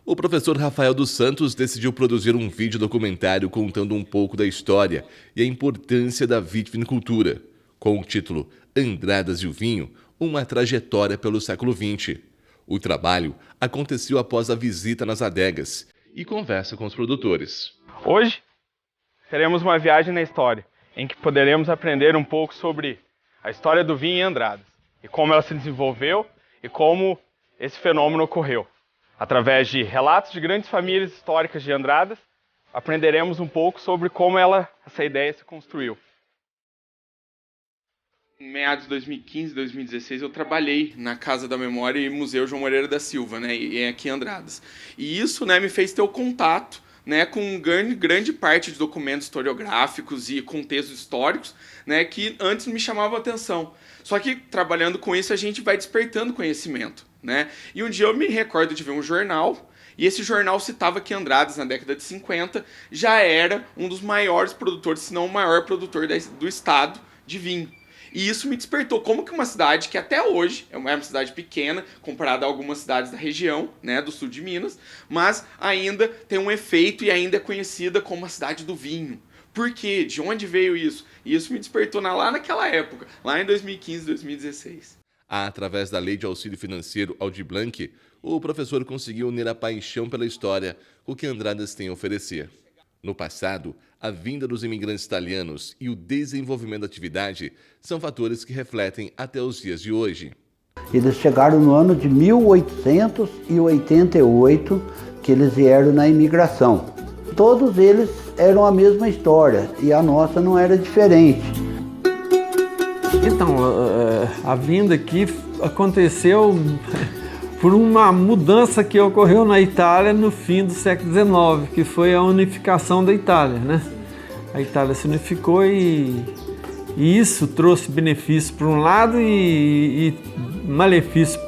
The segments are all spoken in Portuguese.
O professor Rafael dos Santos decidiu produzir um vídeo documentário contando um pouco da história e a importância da vitivinicultura, com o título Andradas e o Vinho, uma trajetória pelo século XX. O trabalho aconteceu após a visita nas adegas e conversa com os produtores. Hoje teremos uma viagem na história, em que poderemos aprender um pouco sobre a história do vinho em Andradas, e como ela se desenvolveu e como esse fenômeno ocorreu. Através de relatos de grandes famílias históricas de Andradas, aprenderemos um pouco sobre como essa ideia se construiu. Em meados de 2015, 2016, eu trabalhei na Casa da Memória e Museu João Moreira da Silva, aqui em Andradas. E isso, me fez ter o contato, com grande parte de documentos historiográficos e contextos históricos, que antes me chamavam a atenção. Só que, trabalhando com isso, a gente vai despertando conhecimento, E um dia eu me recordo de ver um jornal, e esse jornal citava que Andradas, na década de 50, já era um dos maiores produtores, se não o maior produtor do estado de vinho. E isso me despertou como que uma cidade que até hoje é uma cidade pequena, comparada a algumas cidades da região, do sul de Minas, mas ainda tem um efeito e ainda é conhecida como a cidade do vinho. Por quê? De onde veio isso? E isso me despertou lá naquela época, lá em 2015, 2016. Através da Lei de Auxílio Financeiro Aldir Blanc, o professor conseguiu unir a paixão pela história com o que Andradas tem a oferecer. No passado, a vinda dos imigrantes italianos e o desenvolvimento da atividade são fatores que refletem até os dias de hoje. Eles chegaram no ano de 1888, que eles vieram na imigração. Todos eles eram a mesma história e a nossa não era diferente. Então, a vinda aqui aconteceu por uma mudança que ocorreu na Itália no fim do século XIX, que foi a unificação da Itália, A Itália se unificou e isso trouxe benefício para um lado e malefício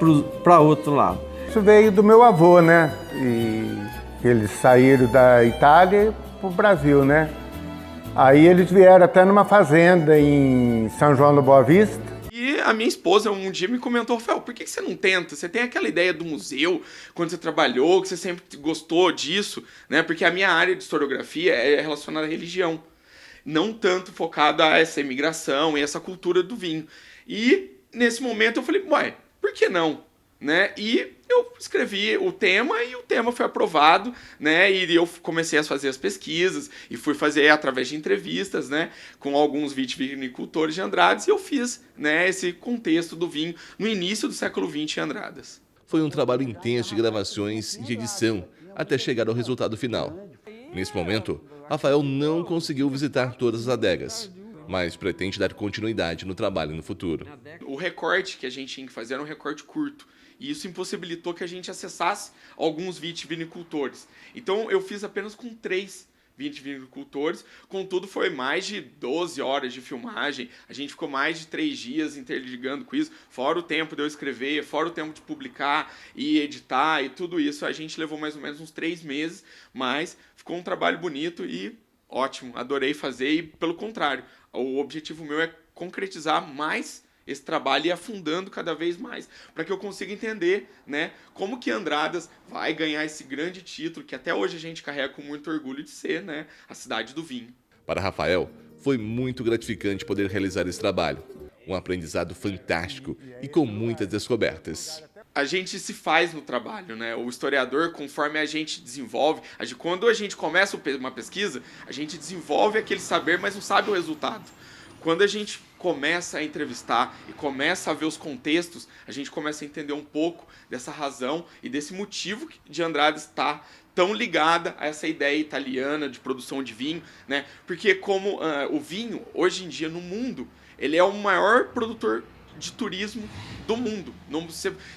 para outro lado. Isso veio do meu avô, E eles saíram da Itália para o Brasil, Aí eles vieram até numa fazenda em São João da Boa Vista. E a minha esposa um dia me comentou: Rafael, por que você não tenta? Você tem aquela ideia do museu, quando você trabalhou, que você sempre gostou disso, Porque a minha área de historiografia é relacionada à religião, não tanto focada a essa imigração e essa cultura do vinho. E nesse momento eu falei, por que não? E eu escrevi o tema e o tema foi aprovado, E eu comecei a fazer as pesquisas e fui fazer através de entrevistas, Com alguns vitivinicultores de Andradas, e eu fiz, esse contexto do vinho no início do século XX em Andradas. Foi um trabalho intenso de gravações e de edição até chegar ao resultado final. Nesse momento, Rafael não conseguiu visitar todas as adegas, mas pretende dar continuidade no trabalho no futuro. O recorte que a gente tinha que fazer era um recorte curto, e isso impossibilitou que a gente acessasse alguns vitivinicultores. Então eu fiz apenas com 3 vitivinicultores, contudo foi mais de 12 horas de filmagem, a gente ficou mais de 3 dias interligando com isso, fora o tempo de eu escrever, fora o tempo de publicar e editar e tudo isso, a gente levou mais ou menos uns 3 meses, mas ficou um trabalho bonito e ótimo, adorei fazer e, pelo contrário, o objetivo meu é concretizar mais esse trabalho e afundando cada vez mais, para que eu consiga entender, como que Andradas vai ganhar esse grande título que até hoje a gente carrega com muito orgulho de ser, a cidade do vinho. Para Rafael, foi muito gratificante poder realizar esse trabalho. Um aprendizado fantástico e com muitas descobertas. A gente se faz no trabalho, O historiador, conforme a gente desenvolve, quando a gente começa uma pesquisa, a gente desenvolve aquele saber, mas não sabe o resultado. Quando a gente começa a entrevistar e começa a ver os contextos, a gente começa a entender um pouco dessa razão e desse motivo de Andradas estar tão ligada a essa ideia italiana de produção de vinho, Porque como o vinho, hoje em dia no mundo, ele é o maior produtor de turismo do mundo.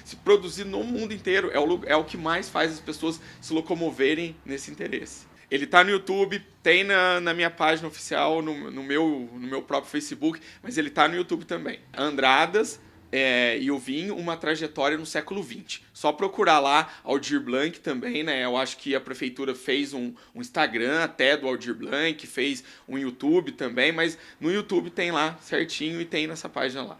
Se produzir no mundo inteiro é o que mais faz as pessoas se locomoverem nesse interesse. Ele tá no YouTube, tem na minha página oficial, no meu próprio Facebook, mas ele tá no YouTube também. Andradas e o vinho, uma trajetória no século XX. Só procurar lá Aldir Blanc também, Eu acho que a prefeitura fez um Instagram até do Aldir Blanc, fez um YouTube também, mas no YouTube tem lá certinho e tem nessa página lá.